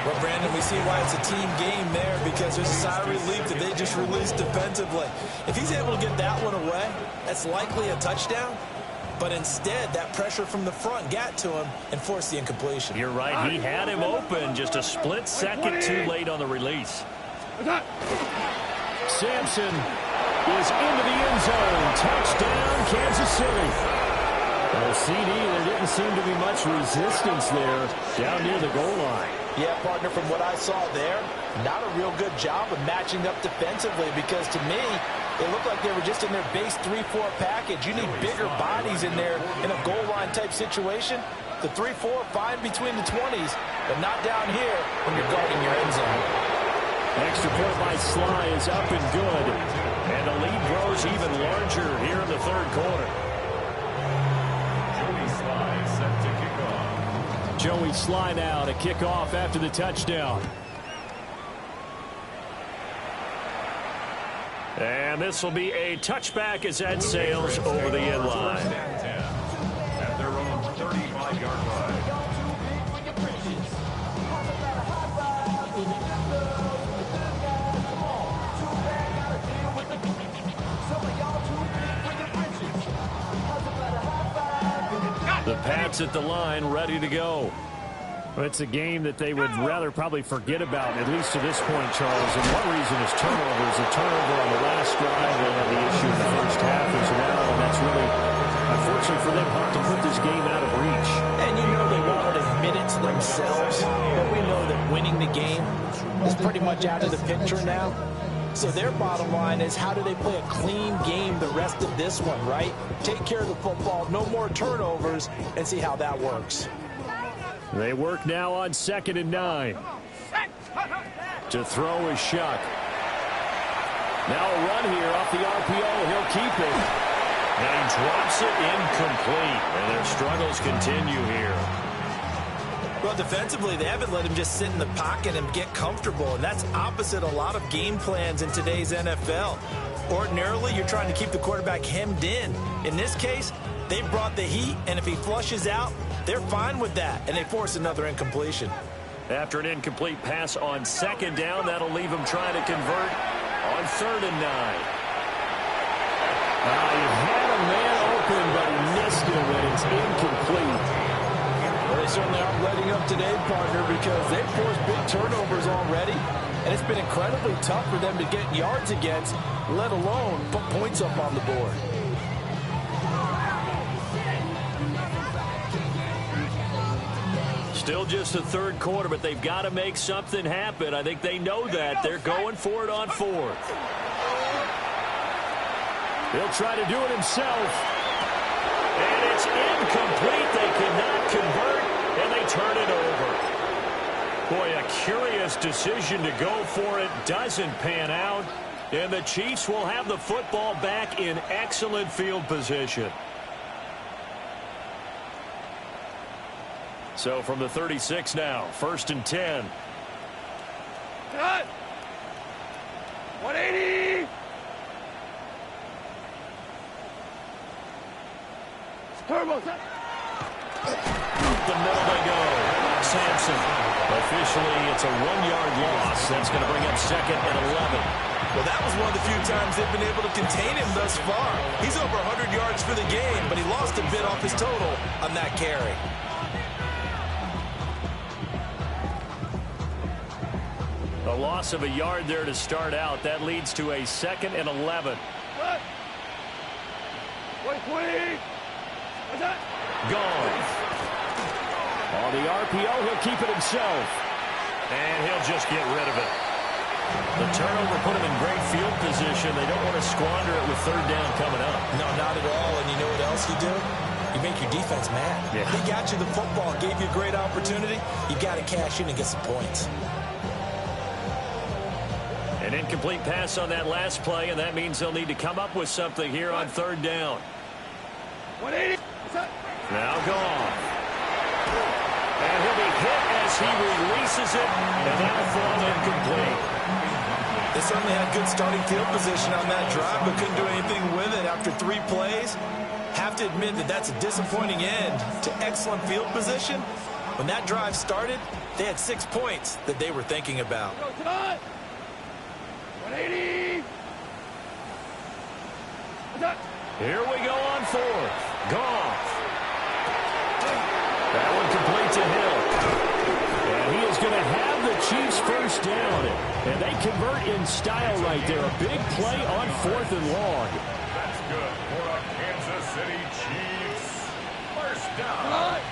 Well, Brandon, we see why it's a team game there, because there's a sigh of relief that they just released defensively. If he's able to get that one away, that's likely a touchdown. But instead, that pressure from the front got to him and forced the incompletion. You're right. He had him open, just a split second too late on the release. Sampson is into the end zone. Touchdown, Kansas City. Well, CD, there didn't seem to be much resistance there down near the goal line. Yeah, partner, from what I saw there, not a real good job of matching up defensively, because to me, it looked like they were just in their base 3-4 package. You need bigger bodies in there in a goal line type situation. The 3-4, fine between the 20s, but not down here when you're guarding your end zone. Extra point by Sly is up and good. And the lead grows even larger here in the third quarter. Joey Sly now to kick off after the touchdown. And this will be a touchback as that sails over the end line. At their own 35-yard line. The Pats at the line, ready to go. Well, it's a game that they would rather probably forget about, at least to this point, Charles. And one reason is turnovers. A turnover on the last drive, they had the issue in the first half as well. And that's really, unfortunately for them, hard to put this game out of reach. And you know they won't admit it to themselves, but we know that winning the game is pretty much out of the picture now. So their bottom line is, how do they play a clean game the rest of this one, right? Take care of the football, no more turnovers, and see how that works. They work now on 2nd and 9. To throw is Shuck. Now a run here off the RPO. He'll keep it. And he drops it incomplete. And their struggles continue here. Well, defensively, they haven't let him just sit in the pocket and get comfortable, and that's opposite a lot of game plans in today's NFL. Ordinarily, you're trying to keep the quarterback hemmed in. In this case, they brought the heat, and if he flushes out, they're fine with that, and they force another incompletion. After an incomplete pass on 2nd down, that'll leave him trying to convert on 3rd and 9. He had a man open, but he missed him, and it's incomplete. Well, they certainly aren't letting up today, partner, because they've forced big turnovers already, and it's been incredibly tough for them to get yards against, let alone put points up on the board. Still just the third quarter, but they've got to make something happen. I think they know that. They're going for it on 4th. He'll try to do it himself. And it's incomplete. They cannot convert, and they turn it over. Boy, a curious decision to go for it. Doesn't pan out. And the Chiefs will have the football back in excellent field position. So from the 36 now, 1st and 10. Cut. 180. Turbo set. Up the middle they go. Sampson. Officially, it's a 1-yard loss. That's going to bring up 2nd and 11. Well, that was one of the few times they've been able to contain him thus far. He's over 100 yards for the game, but he lost a bit off his total on that carry. A loss of a yard there to start out. That leads to a 2nd and 11. Gone. On the RPO, he'll keep it himself. And he'll just get rid of it. The turnover put him in great field position. They don't want to squander it with 3rd down coming up. No, not at all. And you know what else you do? You make your defense mad. Yeah. They got you the football, gave you a great opportunity. You got to cash in and get some points. An incomplete pass on that last play, and that means they'll need to come up with something here on 3rd down. 180. Now gone. And he'll be hit as he releases it, and that'll fall incomplete. They certainly had good starting field position on that drive, but couldn't do anything with it after 3 plays. Have to admit that that's a disappointing end to excellent field position. When that drive started, they had 6 points that they were thinking about. 180. Here we go on 4th. Goff. That one complete to Hill. And he is going to have the Chiefs 1st down. And they convert in style right there. A big play on 4th and long. That's good for the Kansas City Chiefs. 1st down.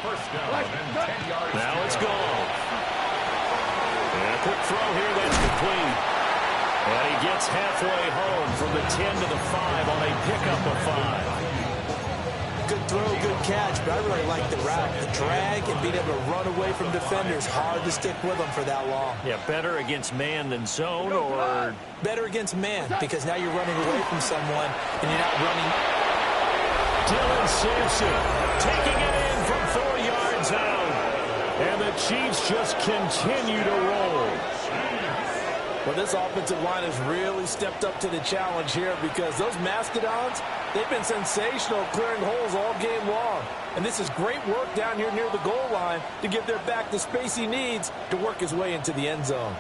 1st down and 10 yards. Now it's gone. And a quick throw here. That's complete. And he gets halfway home from the 10 to the 5 on a pickup of 5. Good throw, good catch, but I really like the route. The drag and being able to run away from defenders. Hard to stick with them for that long. Yeah, better against man than zone, or better against man, because now you're running away from someone and you're not running. Dylan Sampson taking it in from 4 yards out. And the Chiefs just continue to roll. Well, this offensive line has really stepped up to the challenge here, because those Mastodons, they've been sensational clearing holes all game long. And this is great work down here near the goal line to give their back the space he needs to work his way into the end zone.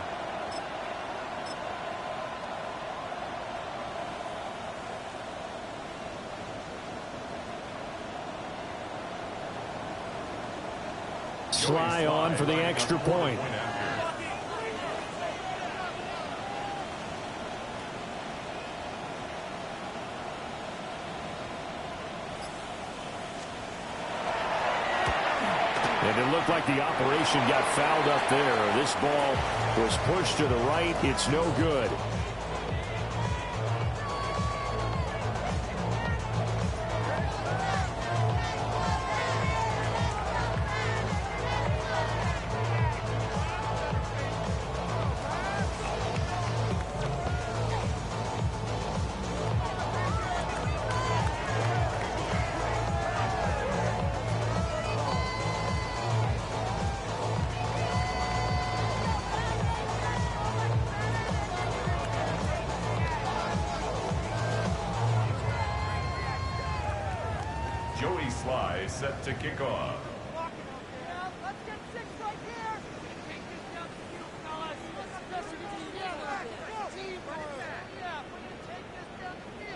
Sly on for the extra point. And it looked like the operation got fouled up there. This ball was pushed to the right. It's no good. Set to kick off. Let's get 6 right here. Take this down the field, fellas.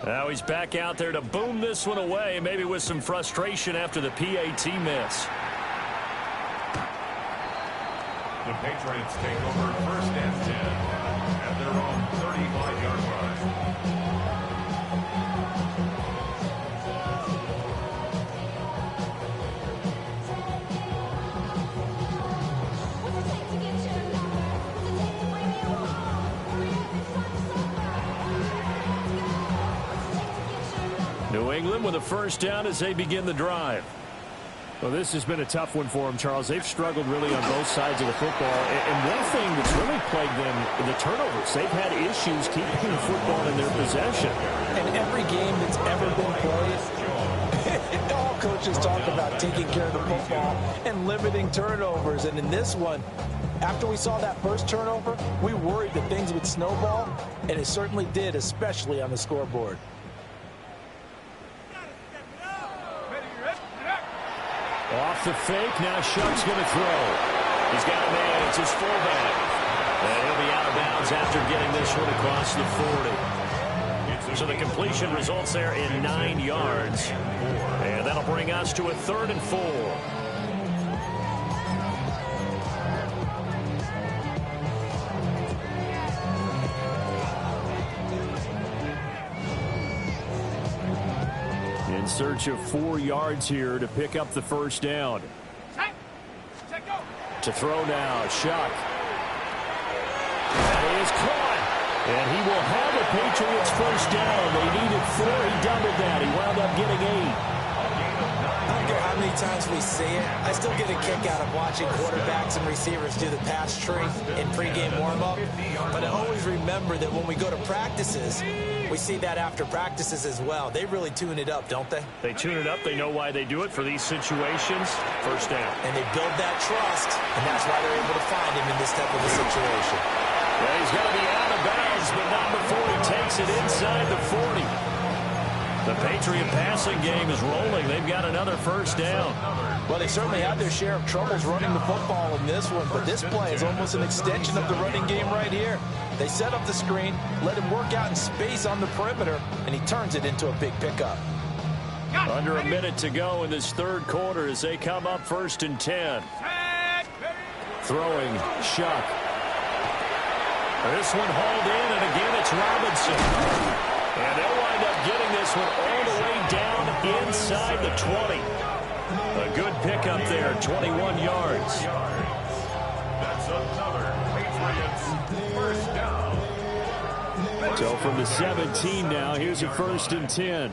Now he's back out there to boom this one away, maybe with some frustration after the PAT miss. The Patriots take over 1st and 10 at their own 35-yard line. New England with a 1st down as they begin the drive. Well, this has been a tough one for them, Charles. They've struggled really on both sides of the football. And one thing that's really plagued them, the turnovers. They've had issues keeping the football in their possession. And every game that's ever been played, all coaches talk about taking care of the football and limiting turnovers. And in this one, after we saw that first turnover, we worried that things would snowball, and it certainly did, especially on the scoreboard. Off the fake, now Shuck's going to throw. He's got a man, it's his fullback. And he'll be out of bounds after getting this one across the 40. So the completion results there in 9 yards. And that'll bring us to a 3rd and 4. In search of 4 yards here to pick up the first down. To throw now, Shuck. That is caught. And he will have the Patriots first down. They needed 4. He doubled that. He wound up getting 8. I don't care how many times we see it. I still get a kick out of watching quarterbacks and receivers do the pass tree in pregame warm-up. But I always remember that when we go to practices, we see that after practices as well. They really tune it up, don't they? They tune it up. They know why they do it for these situations. First down. And they build that trust, and that's why they're able to find him in this type of a situation. Well, he's going to be out of bounds, but not before he takes it inside the 40. The Patriot passing game is rolling. They've got another first down. Well, they certainly had their share of troubles running the football in this one, but this play is almost an extension of the running game right here. They set up the screen, let him work out in space on the perimeter, and he turns it into a big pickup. Under a minute to go in this third quarter as they come up 1st and 10. Throwing, Shuck. This one hauled in, and again it's Robinson. And they'll wind up getting this one all the way down inside the 20. A good pickup there, 21 yards. That's another Patriots first down. So from the 17 now, here's a 1st and 10.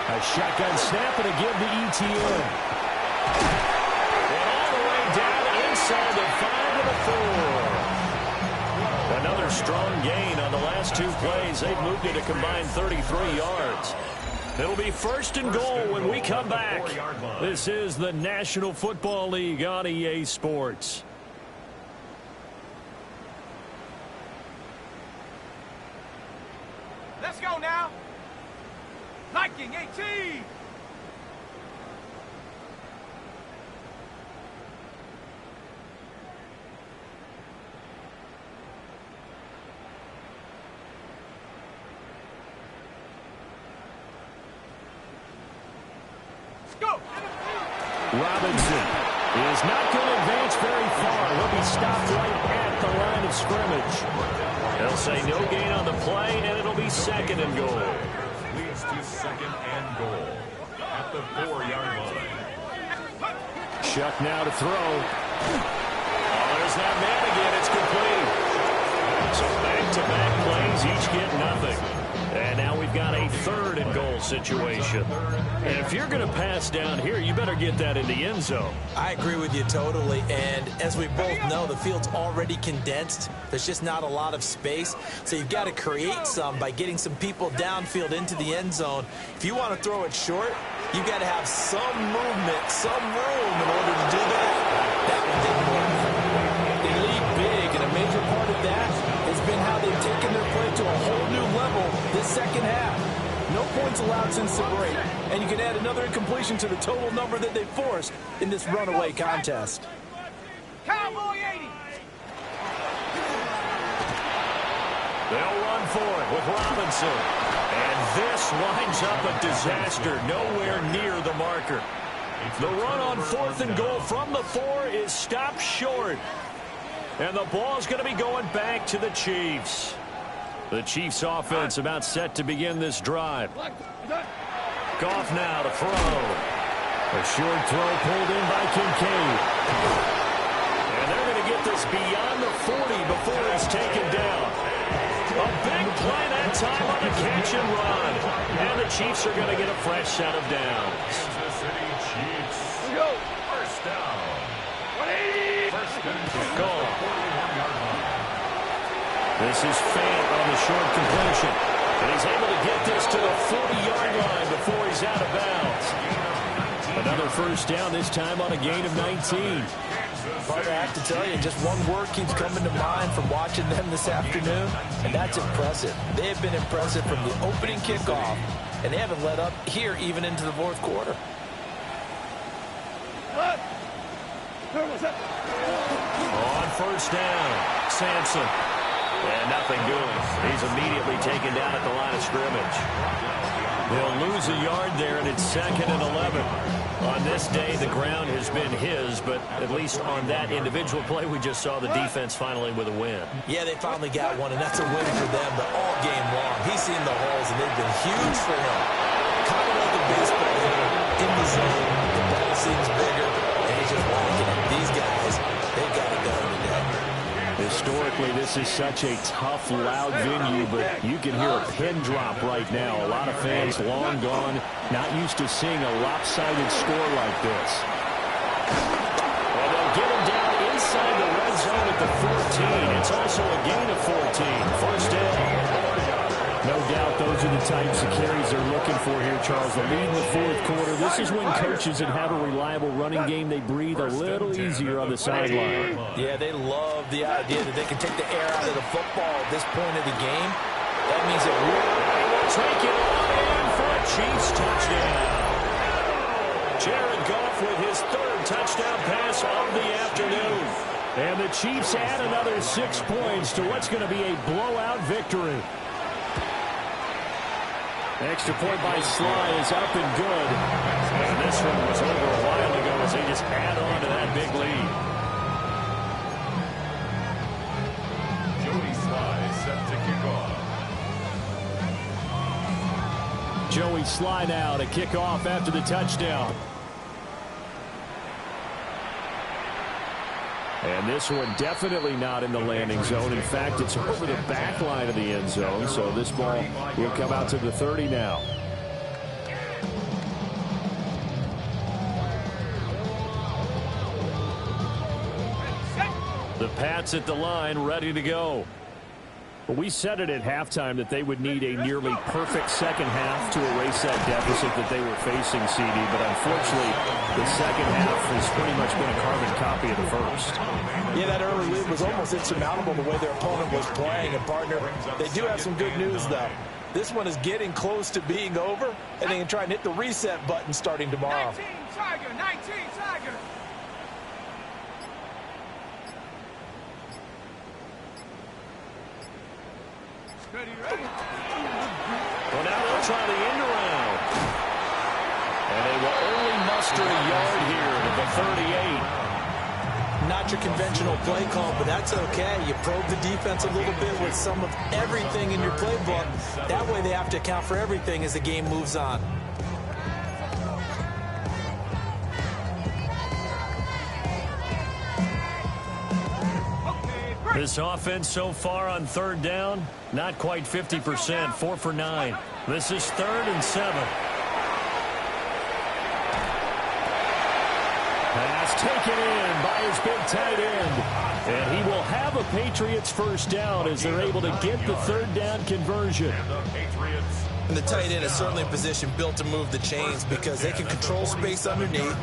A shotgun snap and a give to ETN. And all the way down inside the 5 to the 4. Another strong gain on the last 2 plays. They've moved it a combined 33 yards. It'll be 1st and goal when we come back. This is the National Football League on EA Sports. Let's go now. Viking 18. Robinson is not going to advance very far. He'll be stopped right at the line of scrimmage. They'll say no gain on the play, and it'll be 2nd and goal. Leads to 2nd and goal at the 4-yard line. Shuck now to throw. Oh, there's that man again. It's complete. So back-to-back plays, each get nothing. And now we've got a 3rd and goal situation. And if you're going to pass down here, you better get that in the end zone. I agree with you totally. And as we both know, the field's already condensed. There's just not a lot of space. So you've got to create some by getting some people downfield into the end zone. If you want to throw it short, you've got to have some movement, some room in order to do that. That one didn't work. They lead big, and a major part of that has been how they've taken their play to a whole new level this second half. No points allowed since the break, and you can add another incompletion to the total number that they forced in this runaway contest. Cowboy 80. They'll run for it with Robinson. And this winds up a disaster, nowhere near the marker. The run on 4th and goal from the 4 is stopped short. And the ball's going to be going back to the Chiefs. The Chiefs offense about set to begin this drive. Goff now to throw. A short throw pulled in by Kincaid. And they're going to get this beyond the 40 before it's taken down. A big play that time on a catch and run. And the Chiefs are going to get a fresh set of downs. Kansas City Chiefs. First down. First and Goal. 41-yard line. This is Fant on the short completion. And he's able to get this to the 40-yard line before he's out of bounds. Another first down, this time on a gain of 19. Part I have to tell you, just one word keeps coming to mind from watching them this afternoon, and that's impressive. They have been impressive from the opening kickoff, and they haven't let up here even into the 4th quarter. On first down, Sampson. And nothing doing. He's immediately taken down at the line of scrimmage. They'll lose a yard there, and it's 2nd and 11. On this day, the ground has been his, but at least on that individual play, we just saw the defense finally with a win. Yeah, they finally got one, and that's a win for them, but all game long, he's seen the holes, and they've been huge for him. Kind of like a baseball hitter in the zone. The ball seems bigger, and he's just walking it. These guys, they've got it done today. Historically, this is such a tough, loud venue, but you can hear a pin drop right now. A lot of fans long gone, not used to seeing a lopsided score like this. Well, they'll get him down inside the red zone at the 14. It's also a gain of 14. First down. No doubt those are the types of carries they're looking for here, Charles. The lead in the fourth quarter. This is when coaches that have a reliable running game, they breathe a little easier on the sideline. Yeah, they love the idea that they can take the air out of the football at this point of the game. That means it will take it on in for a Chiefs touchdown. Jared Goff with his 3rd touchdown pass of the afternoon. And the Chiefs add another 6 points to what's going to be a blowout victory. Extra point by Sly is up and good. And this one was over a while ago as they just add on to that big lead. Joey Sly set to kick off. Joey Sly now to kick off after the touchdown. And this one definitely not in the landing zone. In fact, it's over the back line of the end zone. So this ball will come out to the 30 now. The Pats at the line, ready to go. Well, we said it at halftime that they would need a nearly perfect second half to erase that deficit that they were facing, CD. But unfortunately, the second half has pretty much been a carbon copy of the first. Yeah, that early lead was almost insurmountable the way their opponent was playing. And, partner, they do have some good news, though. This one is getting close to being over, and they can try and hit the reset button starting tomorrow. 19 Tiger, 19 Tiger. Well, now they'll try the end around. And they will only muster a yard here at the 38. Not your conventional play call, but that's okay. You probe the defense a little bit with some of everything in your playbook. That way they have to account for everything as the game moves on. This offense so far on 3rd down, not quite 50%, 4 for 9. This is 3rd and 7. Pass taken in by his big tight end. And he will have a Patriots first down as they're able to get the 3rd down conversion. And the tight end is certainly a position built to move the chains because they can control space underneath.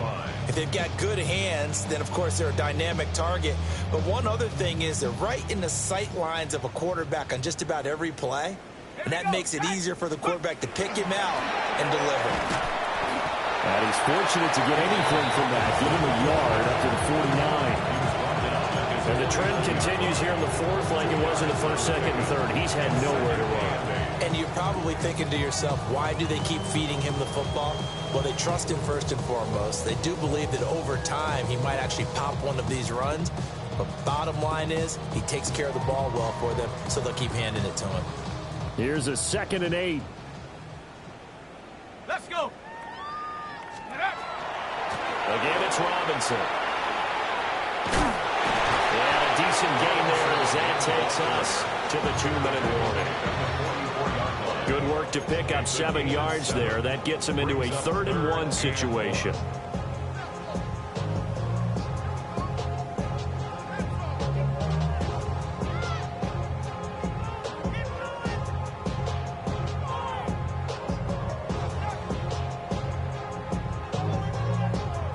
If they've got good hands, then, of course, they're a dynamic target. But one other thing is they're right in the sight lines of a quarterback on just about every play. And that makes it easier for the quarterback to pick him out and deliver. And he's fortunate to get anything from that. Give him a yard up to the 49. And the trend continues here in the 4th like it was in the 1st, 2nd, and 3rd. He's had nowhere to run. And you're probably thinking to yourself, why do they keep feeding him the football? Well, they trust him first and foremost. They do believe that over time he might actually pop one of these runs. But bottom line is he takes care of the ball well for them, so they'll keep handing it to him. Here's a 2nd and 8. Let's go. Again, it's Robinson. And a decent game there as that takes us to the 2-minute warning. Good work to pick up 7 yards there. That gets him into a 3rd and 1 situation.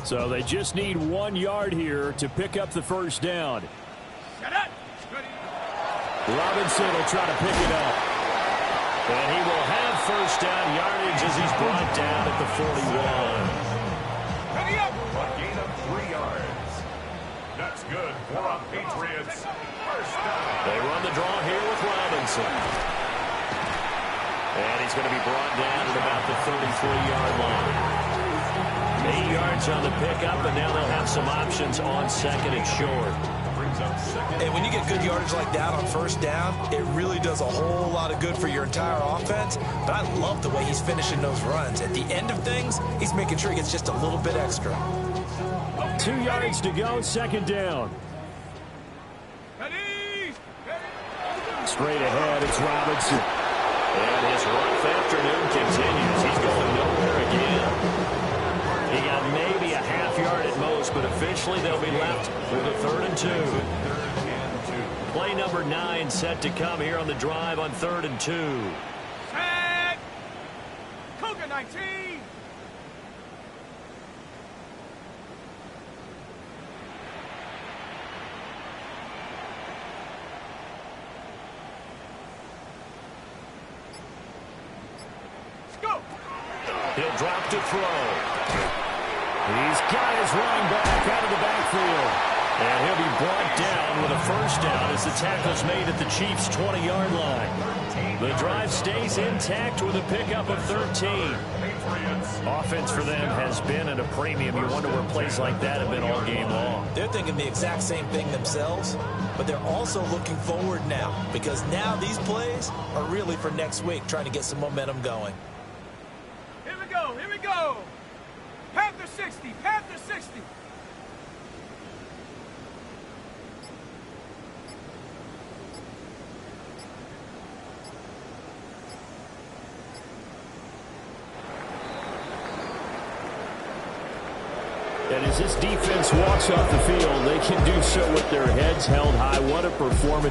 So they just need 1 yard here to pick up the first down. Robinson will try to pick it up. And he will have first down yardage as he's brought down at the 41. A gain of 3 yards. That's good for a Patriots first down. They run the draw here with Robinson. And he's going to be brought down at about the 33-yard line. 8 yards on the pickup, and now they'll have some options on second and short. And when you get good yardage like that on first down, it really does a whole lot of good for your entire offense. But I love the way he's finishing those runs. At the end of things, he's making sure he gets just a little bit extra. 2 yards to go, second down. Straight ahead, it's Robinson. And his rough afternoon continues. He's going nowhere again. He got maybe a half yard at most, but officially they'll be left with a 3rd and 2. Play number 9 set to come here on the drive on 3rd and 2. Tag! Cougar 19! He'll drop to throw. He's got his running back out of the backfield. And he'll be brought down with a first down as the tackle's made at the Chiefs' 20-yard line. The drive stays intact with a pickup of 13. Offense for them has been at a premium. You wonder where plays like that have been all game long. They're thinking the exact same thing themselves, but they're also looking forward now because now these plays are really for next week, trying to get some momentum going. Here we go. Panther 60, Panther 60. And as this defense walks off the field, they can do so with their heads held high. What a performance.